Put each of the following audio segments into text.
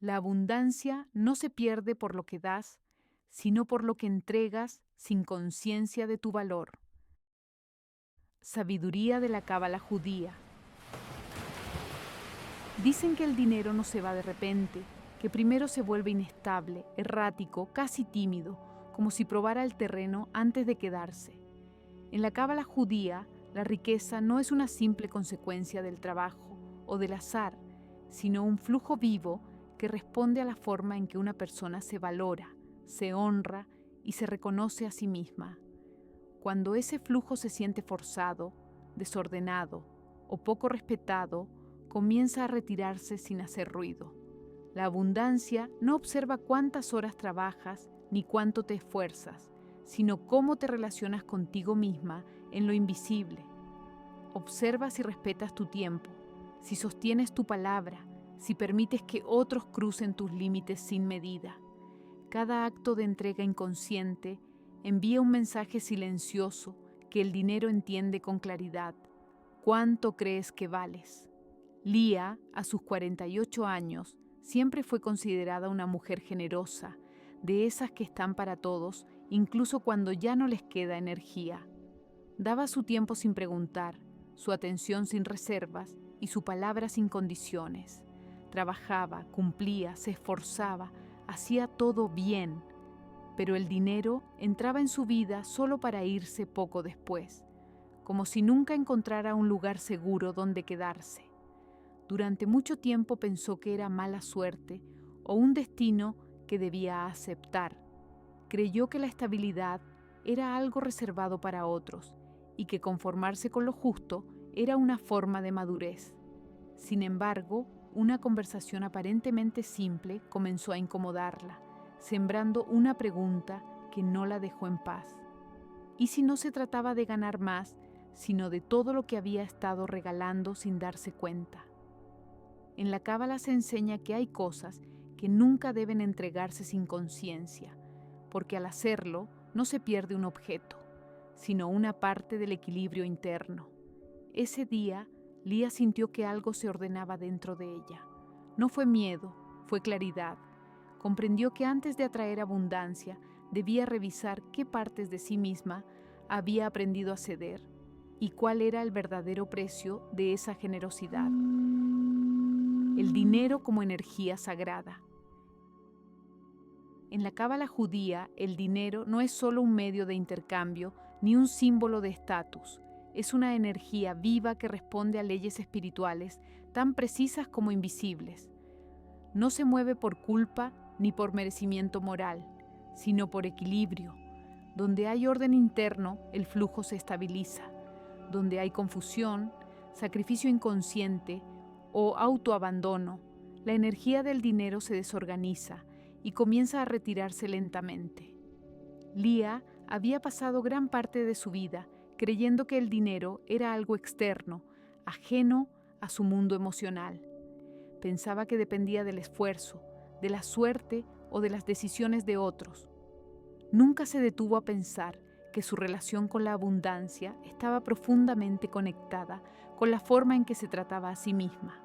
La abundancia no se pierde por lo que das, sino por lo que entregas sin conciencia de tu valor. Sabiduría de la cábala judía. Dicen que el dinero no se va de repente, que primero se vuelve inestable, errático, casi tímido, como si probara el terreno antes de quedarse. En la cábala judía, la riqueza no es una simple consecuencia del trabajo o del azar, sino un flujo vivo que responde a la forma en que una persona se valora, se honra y se reconoce a sí misma. Cuando ese flujo se siente forzado, desordenado o poco respetado, comienza a retirarse sin hacer ruido. La abundancia no observa cuántas horas trabajas ni cuánto te esfuerzas, sino cómo te relacionas contigo misma en lo invisible. Observa si respetas tu tiempo, si sostienes tu palabra, si permites que otros crucen tus límites sin medida. Cada acto de entrega inconsciente envía un mensaje silencioso que el dinero entiende con claridad. ¿Cuánto crees que vales? Lía, a sus 48 años, siempre fue considerada una mujer generosa, de esas que están para todos, incluso cuando ya no les queda energía. Daba su tiempo sin preguntar, su atención sin reservas y su palabra sin condiciones. Trabajaba, cumplía, se esforzaba, hacía todo bien, pero el dinero entraba en su vida solo para irse poco después, como si nunca encontrara un lugar seguro donde quedarse. Durante mucho tiempo pensó que era mala suerte o un destino que debía aceptar. Creyó que la estabilidad era algo reservado para otros y que conformarse con lo justo era una forma de madurez. Sin embargo, una conversación aparentemente simple comenzó a incomodarla, sembrando una pregunta que no la dejó en paz. ¿Y si no se trataba de ganar más, sino de todo lo que había estado regalando sin darse cuenta? En la cábala se enseña que hay cosas que nunca deben entregarse sin conciencia, porque al hacerlo no se pierde un objeto, sino una parte del equilibrio interno. Ese día, Lía sintió que algo se ordenaba dentro de ella. No fue miedo, fue claridad. Comprendió que antes de atraer abundancia, debía revisar qué partes de sí misma había aprendido a ceder y cuál era el verdadero precio de esa generosidad. El dinero como energía sagrada. En la cábala judía, el dinero no es solo un medio de intercambio ni un símbolo de estatus. Es una energía viva que responde a leyes espirituales tan precisas como invisibles. No se mueve por culpa ni por merecimiento moral, sino por equilibrio. Donde hay orden interno, el flujo se estabiliza. Donde hay confusión, sacrificio inconsciente o autoabandono, la energía del dinero se desorganiza y comienza a retirarse lentamente. Lía había pasado gran parte de su vida creyendo que el dinero era algo externo, ajeno a su mundo emocional. Pensaba que dependía del esfuerzo, de la suerte o de las decisiones de otros. Nunca se detuvo a pensar que su relación con la abundancia estaba profundamente conectada con la forma en que se trataba a sí misma.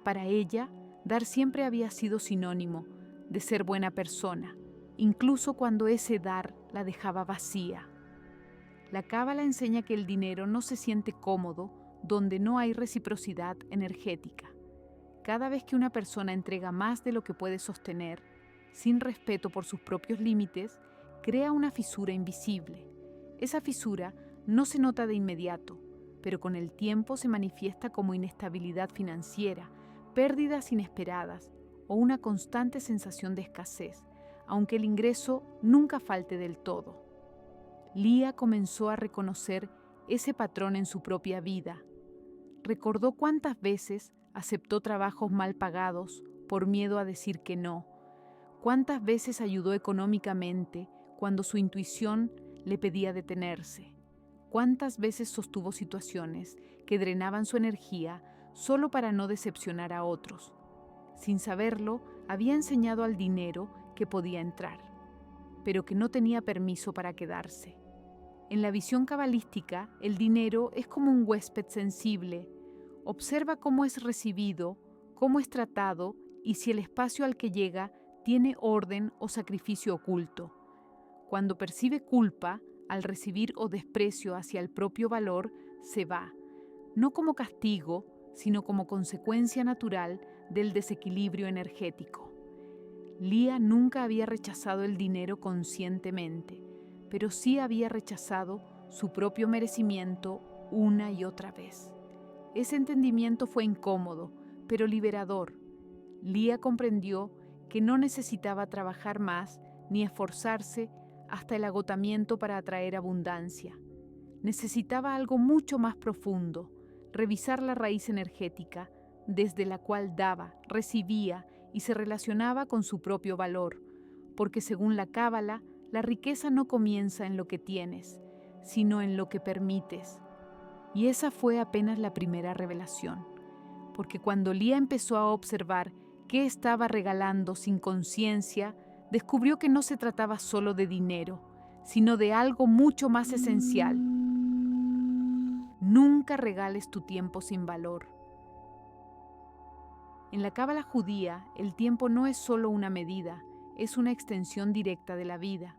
Para ella, dar siempre había sido sinónimo de ser buena persona, incluso cuando ese dar la dejaba vacía. La cábala enseña que el dinero no se siente cómodo donde no hay reciprocidad energética. Cada vez que una persona entrega más de lo que puede sostener, sin respeto por sus propios límites, crea una fisura invisible. Esa fisura no se nota de inmediato, pero con el tiempo se manifiesta como inestabilidad financiera, pérdidas inesperadas o una constante sensación de escasez, aunque el ingreso nunca falte del todo. Lía comenzó a reconocer ese patrón en su propia vida. Recordó cuántas veces aceptó trabajos mal pagados por miedo a decir que no, cuántas veces ayudó económicamente cuando su intuición le pedía detenerse, cuántas veces sostuvo situaciones que drenaban su energía solo para no decepcionar a otros. Sin saberlo, había enseñado al dinero que podía entrar, pero que no tenía permiso para quedarse. En la visión cabalística, el dinero es como un huésped sensible. Observa cómo es recibido, cómo es tratado y si el espacio al que llega tiene orden o sacrificio oculto. Cuando percibe culpa, al recibir o desprecio hacia el propio valor, se va, no como castigo, sino como consecuencia natural del desequilibrio energético. Lía nunca había rechazado el dinero conscientemente, pero sí había rechazado su propio merecimiento una y otra vez. Ese entendimiento fue incómodo, pero liberador. Lía comprendió que no necesitaba trabajar más ni esforzarse hasta el agotamiento para atraer abundancia. Necesitaba algo mucho más profundo, revisar la raíz energética desde la cual daba, recibía y se relacionaba con su propio valor, porque según la Cábala, la riqueza no comienza en lo que tienes, sino en lo que permites. Y esa fue apenas la primera revelación, porque cuando Lía empezó a observar qué estaba regalando sin conciencia, descubrió que no se trataba solo de dinero, sino de algo mucho más esencial. Nunca regales tu tiempo sin valor. En la Cábala judía, el tiempo no es solo una medida, es una extensión directa de la vida.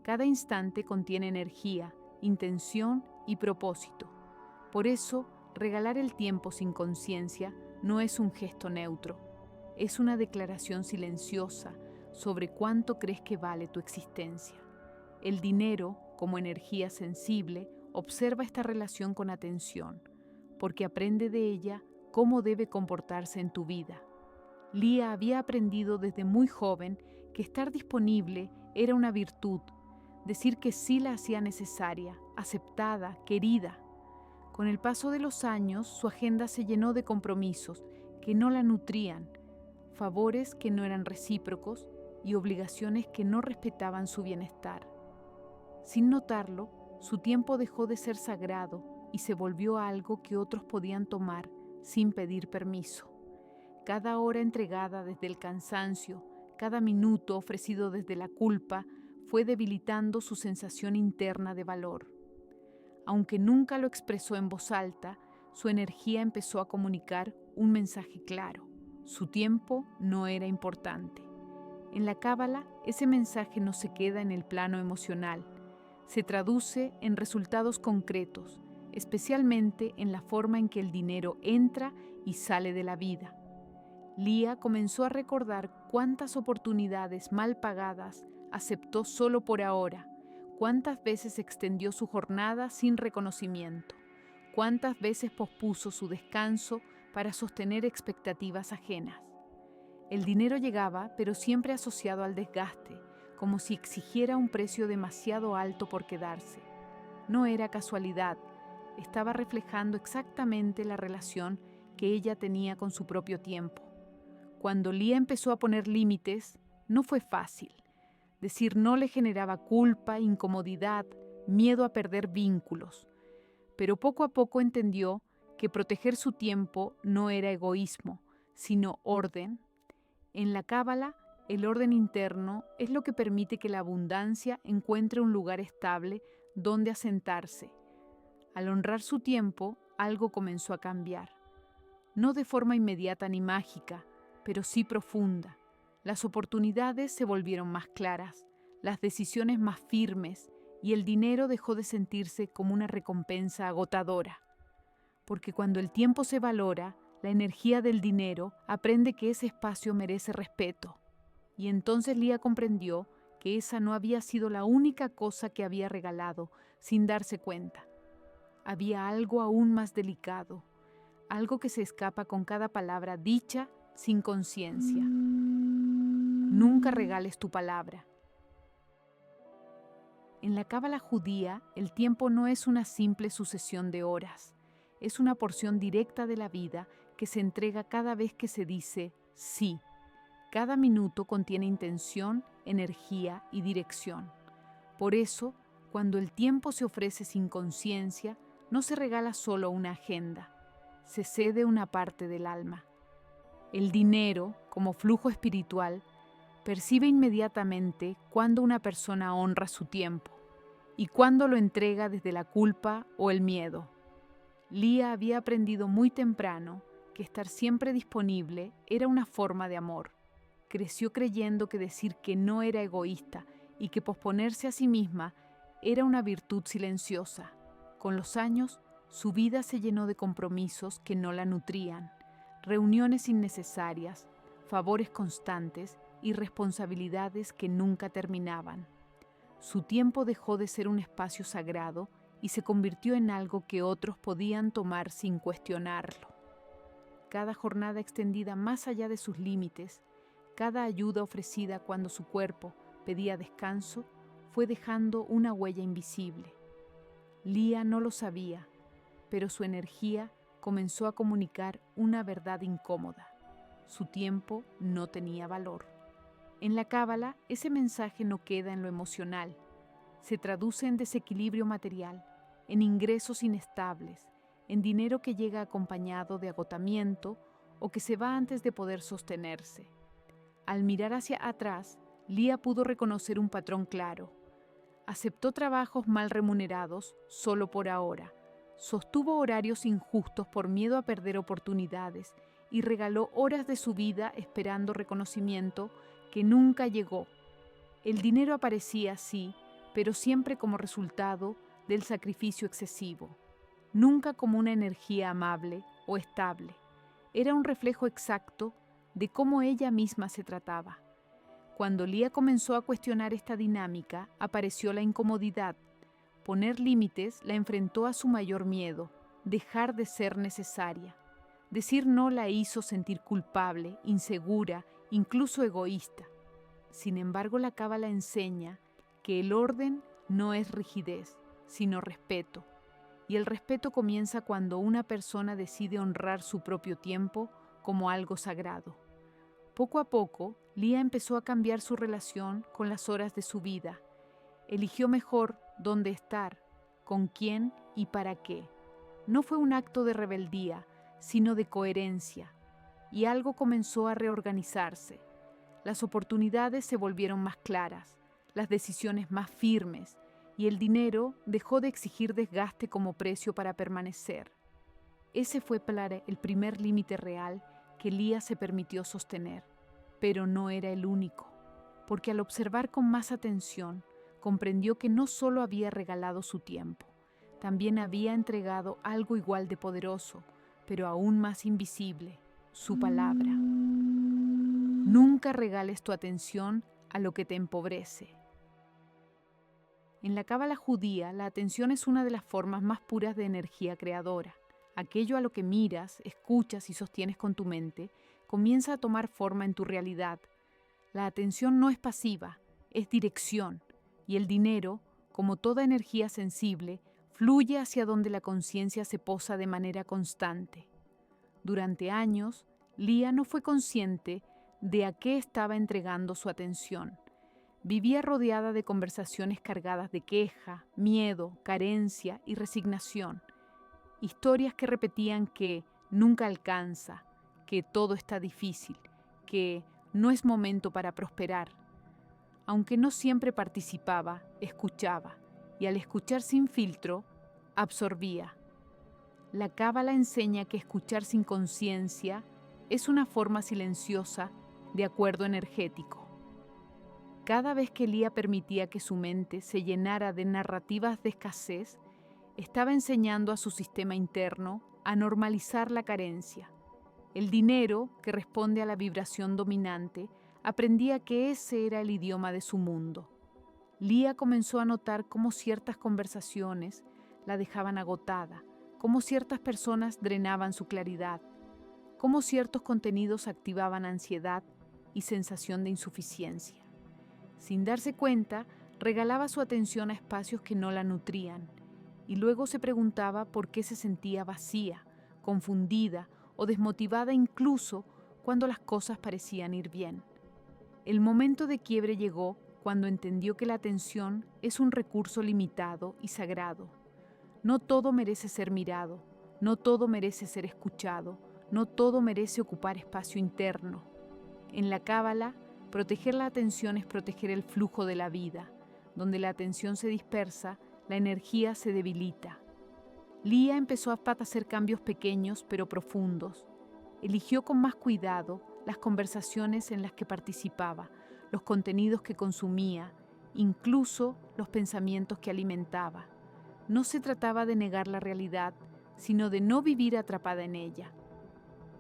Cada instante contiene energía, intención y propósito. Por eso, regalar el tiempo sin conciencia no es un gesto neutro, es una declaración silenciosa sobre cuánto crees que vale tu existencia. El dinero, como energía sensible, observa esta relación con atención, porque aprende de ella cómo debe comportarse en tu vida. Lía había aprendido desde muy joven que estar disponible era una virtud, decir que sí la hacía necesaria, aceptada, querida. Con el paso de los años, su agenda se llenó de compromisos que no la nutrían, favores que no eran recíprocos y obligaciones que no respetaban su bienestar. Sin notarlo, su tiempo dejó de ser sagrado y se volvió algo que otros podían tomar sin pedir permiso. Cada hora entregada desde el cansancio, cada minuto ofrecido desde la culpa, fue debilitando su sensación interna de valor. Aunque nunca lo expresó en voz alta, su energía empezó a comunicar un mensaje claro. Su tiempo no era importante. En la Cábala, ese mensaje no se queda en el plano emocional, se traduce en resultados concretos, especialmente en la forma en que el dinero entra y sale de la vida. Lía comenzó a recordar cuántas oportunidades mal pagadas aceptó solo por ahora, cuántas veces extendió su jornada sin reconocimiento, cuántas veces pospuso su descanso para sostener expectativas ajenas. El dinero llegaba, pero siempre asociado al desgaste, como si exigiera un precio demasiado alto por quedarse. No era casualidad, estaba reflejando exactamente la relación que ella tenía con su propio tiempo. Cuando Lía empezó a poner límites, no fue fácil. Decir no le generaba culpa, incomodidad, miedo a perder vínculos. Pero poco a poco entendió que proteger su tiempo no era egoísmo, sino orden. En la Cábala, el orden interno es lo que permite que la abundancia encuentre un lugar estable donde asentarse. Al honrar su tiempo, algo comenzó a cambiar. No de forma inmediata ni mágica, pero sí profunda. Las oportunidades se volvieron más claras, las decisiones más firmes y el dinero dejó de sentirse como una recompensa agotadora. Porque cuando el tiempo se valora, la energía del dinero aprende que ese espacio merece respeto. Y entonces Lía comprendió que esa no había sido la única cosa que había regalado sin darse cuenta. Había algo aún más delicado, algo que se escapa con cada palabra dicha sin conciencia. Nunca regales tu palabra. En la Cábala judía, el tiempo no es una simple sucesión de horas, es una porción directa de la vida que se entrega cada vez que se dice sí. Cada minuto contiene intención, energía y dirección. Por eso, cuando el tiempo se ofrece sin conciencia, no se regala solo una agenda, se cede una parte del alma. El dinero, como flujo espiritual, percibe inmediatamente cuando una persona honra su tiempo y cuando lo entrega desde la culpa o el miedo. Lía había aprendido muy temprano que estar siempre disponible era una forma de amor. Creció creyendo que decir que no era egoísta y que posponerse a sí misma era una virtud silenciosa. Con los años, su vida se llenó de compromisos que no la nutrían, reuniones innecesarias, favores constantes y responsabilidades que nunca terminaban. Su tiempo dejó de ser un espacio sagrado y se convirtió en algo que otros podían tomar sin cuestionarlo. Cada jornada extendida más allá de sus límites, cada ayuda ofrecida cuando su cuerpo pedía descanso, fue dejando una huella invisible. Lía no lo sabía, pero su energía comenzó a comunicar una verdad incómoda. Su tiempo no tenía valor. En la Cábala, ese mensaje no queda en lo emocional. Se traduce en desequilibrio material, en ingresos inestables, en dinero que llega acompañado de agotamiento o que se va antes de poder sostenerse. Al mirar hacia atrás, Lía pudo reconocer un patrón claro. Aceptó trabajos mal remunerados solo por ahora, sostuvo horarios injustos por miedo a perder oportunidades y regaló horas de su vida esperando reconocimiento que nunca llegó. El dinero aparecía, sí, pero siempre como resultado del sacrificio excesivo, nunca como una energía amable o estable. Era un reflejo exacto de cómo ella misma se trataba. Cuando Lía comenzó a cuestionar esta dinámica, apareció la incomodidad. Poner límites la enfrentó a su mayor miedo, dejar de ser necesaria. Decir no la hizo sentir culpable, insegura, incluso egoísta. Sin embargo, la Cábala enseña que el orden no es rigidez, sino respeto. Y el respeto comienza cuando una persona decide honrar su propio tiempo como algo sagrado. Poco a poco, Lía empezó a cambiar su relación con las horas de su vida. Eligió mejor dónde estar, con quién y para qué. No fue un acto de rebeldía, sino de coherencia. Y algo comenzó a reorganizarse. Las oportunidades se volvieron más claras, las decisiones más firmes, y el dinero dejó de exigir desgaste como precio para permanecer. Ese fue para el primer límite real que Lía se permitió sostener, pero no era el único, porque al observar con más atención, comprendió que no solo había regalado su tiempo, también había entregado algo igual de poderoso, pero aún más invisible, su palabra. Nunca regales tu atención a lo que te empobrece. En la Cábala judía, la atención es una de las formas más puras de energía creadora. Aquello a lo que miras, escuchas y sostienes con tu mente, comienza a tomar forma en tu realidad. La atención no es pasiva, es dirección, y el dinero, como toda energía sensible, fluye hacia donde la conciencia se posa de manera constante. Durante años, Lía no fue consciente de a qué estaba entregando su atención. Vivía rodeada de conversaciones cargadas de queja, miedo, carencia y resignación. Historias que repetían que nunca alcanza, que todo está difícil, que no es momento para prosperar. Aunque no siempre participaba, escuchaba, y al escuchar sin filtro, absorbía. La Cábala enseña que escuchar sin conciencia es una forma silenciosa de acuerdo energético. Cada vez que Lía permitía que su mente se llenara de narrativas de escasez, estaba enseñando a su sistema interno a normalizar la carencia. El dinero, que responde a la vibración dominante, aprendía que ese era el idioma de su mundo. Lía comenzó a notar cómo ciertas conversaciones la dejaban agotada, cómo ciertas personas drenaban su claridad, cómo ciertos contenidos activaban ansiedad y sensación de insuficiencia. Sin darse cuenta, regalaba su atención a espacios que no la nutrían, y luego se preguntaba por qué se sentía vacía, confundida o desmotivada incluso cuando las cosas parecían ir bien. El momento de quiebre llegó cuando entendió que la atención es un recurso limitado y sagrado. No todo merece ser mirado, no todo merece ser escuchado, no todo merece ocupar espacio interno. En la Cábala, proteger la atención es proteger el flujo de la vida. Donde la atención se dispersa, la energía se debilita. Lía empezó a hacer cambios pequeños pero profundos. Eligió con más cuidado las conversaciones en las que participaba, los contenidos que consumía, incluso los pensamientos que alimentaba. No se trataba de negar la realidad, sino de no vivir atrapada en ella.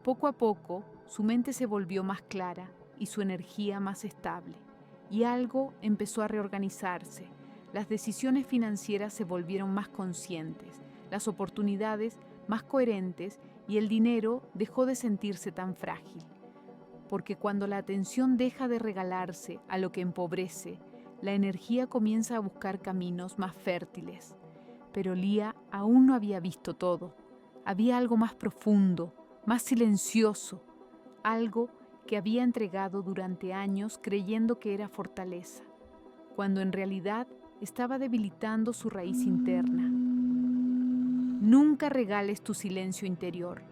Poco a poco, su mente se volvió más clara y su energía más estable, y algo empezó a reorganizarse. Las decisiones financieras se volvieron más conscientes, las oportunidades más coherentes y el dinero dejó de sentirse tan frágil. Porque cuando la atención deja de regalarse a lo que empobrece, la energía comienza a buscar caminos más fértiles. Pero Lía aún no había visto todo. Había algo más profundo, más silencioso, algo que había entregado durante años creyendo que era fortaleza, cuando en realidad estaba debilitando su raíz interna. Nunca regales tu silencio interior.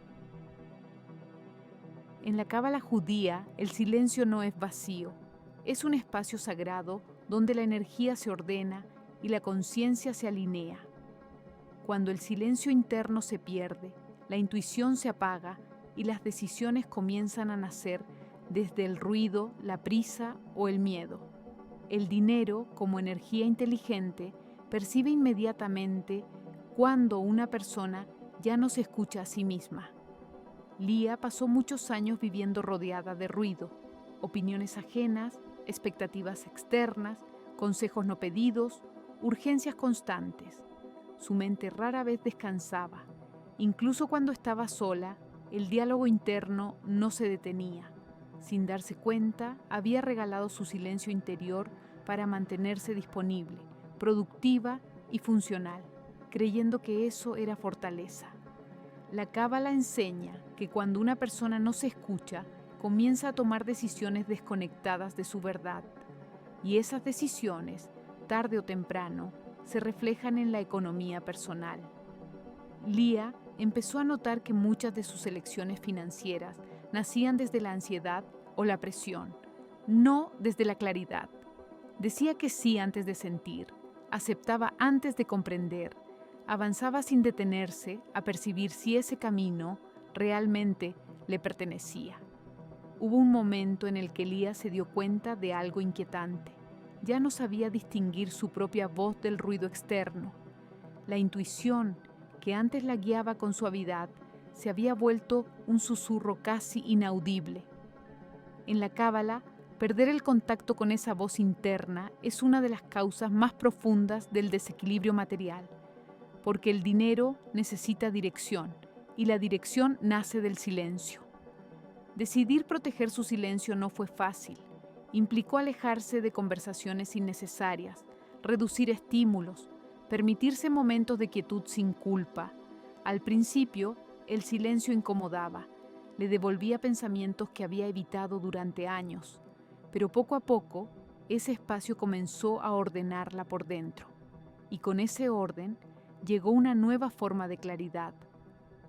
En la cábala judía, el silencio no es vacío, es un espacio sagrado donde la energía se ordena y la conciencia se alinea. Cuando el silencio interno se pierde, la intuición se apaga y las decisiones comienzan a nacer desde el ruido, la prisa o el miedo. El dinero, como energía inteligente, percibe inmediatamente cuando una persona ya no se escucha a sí misma. Lía pasó muchos años viviendo rodeada de ruido, opiniones ajenas, expectativas externas, consejos no pedidos, urgencias constantes. Su mente rara vez descansaba. Incluso cuando estaba sola, el diálogo interno no se detenía. Sin darse cuenta, había regalado su silencio interior para mantenerse disponible, productiva y funcional, creyendo que eso era fortaleza. La cábala enseña que cuando una persona no se escucha, comienza a tomar decisiones desconectadas de su verdad. Y esas decisiones, tarde o temprano, se reflejan en la economía personal. Lía empezó a notar que muchas de sus elecciones financieras nacían desde la ansiedad o la presión, no desde la claridad. Decía que sí antes de sentir, aceptaba antes de comprender, avanzaba sin detenerse a percibir si ese camino realmente le pertenecía. Hubo un momento en el que Lía se dio cuenta de algo inquietante. Ya no sabía distinguir su propia voz del ruido externo. La intuición, que antes la guiaba con suavidad, se había vuelto un susurro casi inaudible. En la cábala, perder el contacto con esa voz interna es una de las causas más profundas del desequilibrio material, porque el dinero necesita dirección y la dirección nace del silencio. Decidir proteger su silencio no fue fácil. Implicó alejarse de conversaciones innecesarias, reducir estímulos, permitirse momentos de quietud sin culpa. Al principio, el silencio incomodaba, le devolvía pensamientos que había evitado durante años, pero poco a poco, ese espacio comenzó a ordenarla por dentro, y con ese orden llegó una nueva forma de claridad.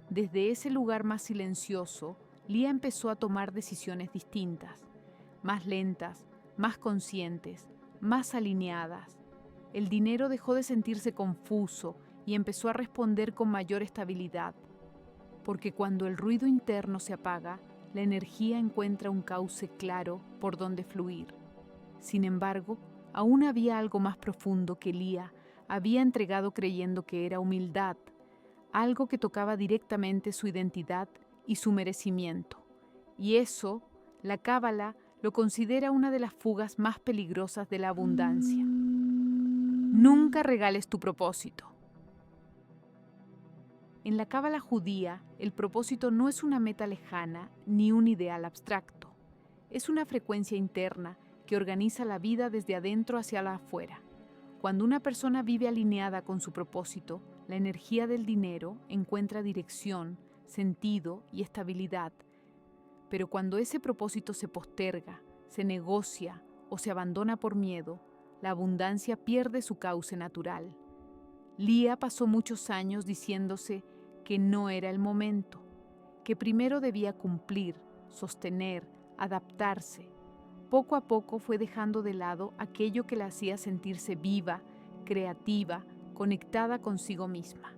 Desde ese lugar más silencioso, Lía empezó a tomar decisiones distintas, más lentas, más conscientes, más alineadas. El dinero dejó de sentirse confuso y empezó a responder con mayor estabilidad, porque cuando el ruido interno se apaga, la energía encuentra un cauce claro por donde fluir. Sin embargo, aún había algo más profundo que Lía había entregado creyendo que era humildad, algo que tocaba directamente su identidad y su merecimiento. Y eso, la cábala lo considera una de las fugas más peligrosas de la abundancia. Nunca regales tu propósito. En la cábala judía, el propósito no es una meta lejana ni un ideal abstracto. Es una frecuencia interna que organiza la vida desde adentro hacia la afuera. Cuando una persona vive alineada con su propósito, la energía del dinero encuentra dirección, sentido y estabilidad. Pero cuando ese propósito se posterga, se negocia o se abandona por miedo, la abundancia pierde su cauce natural. Lía pasó muchos años diciéndose que no era el momento, que primero debía cumplir, sostener, adaptarse. Poco a poco fue dejando de lado aquello que la hacía sentirse viva, creativa, conectada consigo misma.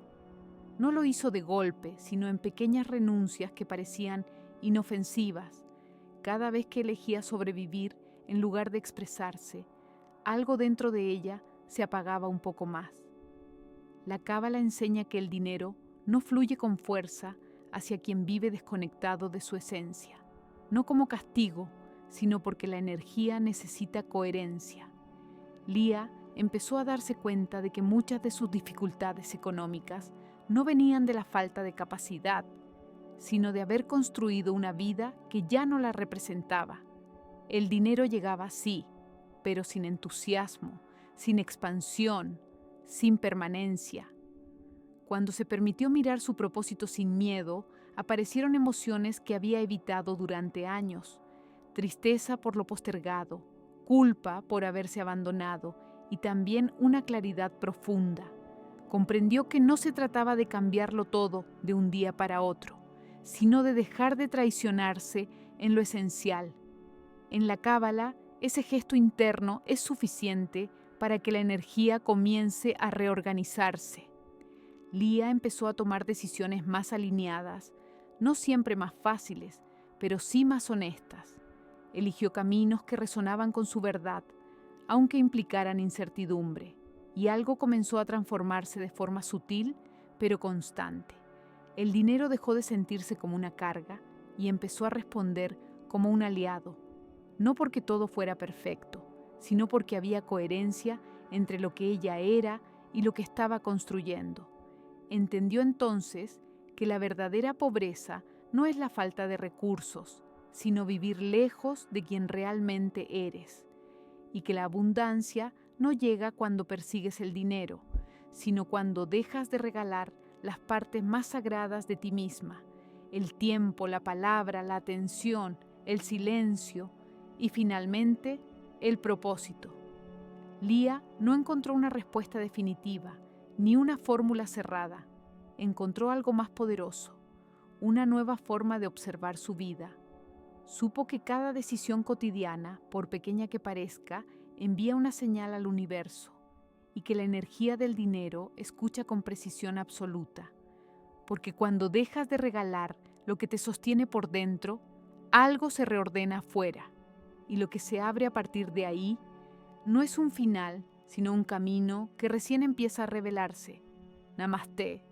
No lo hizo de golpe, sino en pequeñas renuncias que parecían inofensivas. cada vez que elegía sobrevivir en lugar de expresarse, algo dentro de ella se apagaba un poco más. La cábala enseña que el dinero no fluye con fuerza hacia quien vive desconectado de su esencia, no como castigo, sino porque la energía necesita coherencia. Lía empezó a darse cuenta de que muchas de sus dificultades económicas no venían de la falta de capacidad, sino de haber construido una vida que ya no la representaba. El dinero llegaba sí, pero sin entusiasmo, sin expansión, sin permanencia. Cuando se permitió mirar su propósito sin miedo, aparecieron emociones que había evitado durante años: tristeza por lo postergado, culpa por haberse abandonado y también una claridad profunda. Comprendió que no se trataba de cambiarlo todo de un día para otro, sino de dejar de traicionarse en lo esencial. En la cábala, ese gesto interno es suficiente para que la energía comience a reorganizarse. Lía empezó a tomar decisiones más alineadas, no siempre más fáciles, pero sí más honestas. Eligió caminos que resonaban con su verdad, aunque implicaran incertidumbre, y algo comenzó a transformarse de forma sutil, pero constante. El dinero dejó de sentirse como una carga y empezó a responder como un aliado, no porque todo fuera perfecto, sino porque había coherencia entre lo que ella era y lo que estaba construyendo. Entendió entonces que la verdadera pobreza no es la falta de recursos, sino vivir lejos de quien realmente eres, y que la abundancia no llega cuando persigues el dinero, sino cuando dejas de regalar las partes más sagradas de ti misma: el tiempo, la palabra, la atención, el silencio y finalmente el propósito. Lía no encontró una respuesta definitiva ni una fórmula cerrada. Encontró algo más poderoso, una nueva forma de observar su vida. Supo que cada decisión cotidiana, por pequeña que parezca, envía una señal al universo, y que la energía del dinero escucha con precisión absoluta. Porque cuando dejas de regalar lo que te sostiene por dentro, algo se reordena afuera, y lo que se abre a partir de ahí no es un final, sino un camino que recién empieza a revelarse. Namasté.